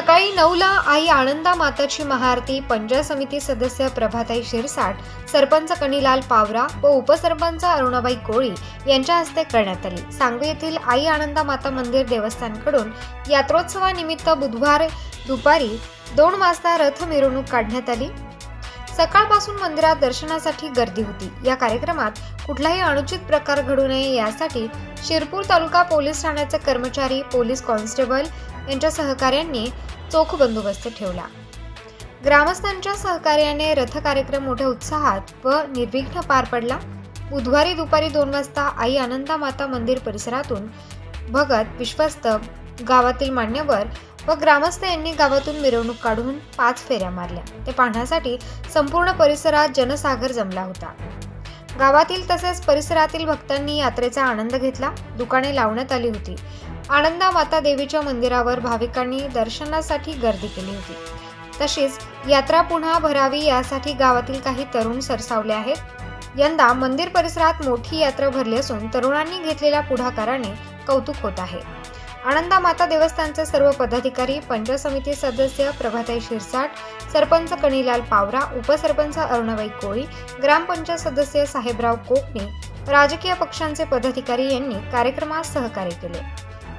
सकाळी 9ला आई आनंदा माताची महाआरती पंचायत समिती सदस्य प्रभाताई शिरसाट, सरपंच कणीलाल पावरा व उपसरपंच अरुणाबाई कोळी यांच्या हस्ते करण्यात आली। सांगवी येथील आई आनंदा माता मंदिर देवस्थानकडून यात्रोत्सवानिमित्त बुधवार दुपारी 2 वाजता रथ मिरवणूक काढण्यात आली। सकाळपासून मंदिरात दर्शनासाठी गर्दी होती। या कार्यक्रमात कुठलाही अनुचित प्रकार घडू नये यासाठी शिरपूर तालुका पोलीस ठाण्याचे कर्मचारी, पोलीस कॉन्स्टेबल यांच्या सहकार्यांनी चोख बंदोबस्त ठेवला। ग्रामस्थांच्या सहकार्याने रथ कार्यक्रम मोठ्या उत्साहात व निर्विघ्न पार पडला। बुधवारी दुपारी 2 वाजता आई आनंदा माता मंदिर परिसरातून भगत, विश्वस्त, गावातील मान्यवर व ग्रामस्थ यांनी गावातून मिरवणूक काढून 5 फेऱ्या मारल्या। ते पाहण्यासाठी संपूर्ण परिसरात जनसागर जमला होता। गावातील तसेच परिसरातील भक्तांनी यात्रेचा आनंद घेतला। दुकाने लावण्यात आली होती। आनंदा माता देवीच्या मंदिरावर भाविकांनी दर्शनासाठी गर्दी केली होती। तशीच यात्रा पुन्हा भरावी यासाठी गावातील काही तरुण सरसावले आहेत। यंदा मंदिर परिसरात मोठी यात्रा भरली असून तरुणांनी घेतलेल्या पुढाकाराने कौतुक होत आहे। आनंदा माता देवस्थानचे सर्व पदाधिकारी, पंचायत समिती सदस्य प्रभाताई शिरसाट, सरपंच कणीलाल पावरा, उपसरपंच अरुणाबाई कोळी, ग्रामपंचायत सदस्य साहेबराव कोकणी, राजकीय पक्षांचे पदाधिकारी यांनी कार्यक्रमात सहकार्य केले।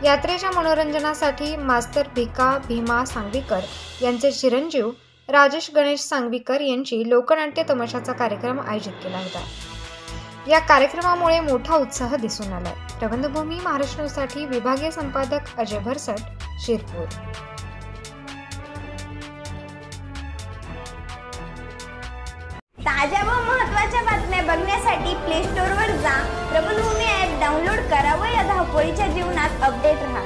यात्रेच्या मनोरंजनासाठी मास्तर भीमा सांगवीकर यांचे चिरंजीव राजेश गणेश सांगवीकर यांची लोकनाट्य तमाशाचा कार्यक्रम आयोजित केला होता। या कार्यक्रमामुळे मोठा उत्साह दिसून आलाय। प्रबंधभूमी महाराष्ट्रासाठी विभागीय संपादक अजय भरसट, शिरपूर। ताज्या व महत्त्वाच्या बातम्या बघण्यासाठी प्ले स्टोअरवर जा, प्रबंधभूमी ॲप डाउनलोड करा व या धावपळीच्या जीवनात अपडेट रहा।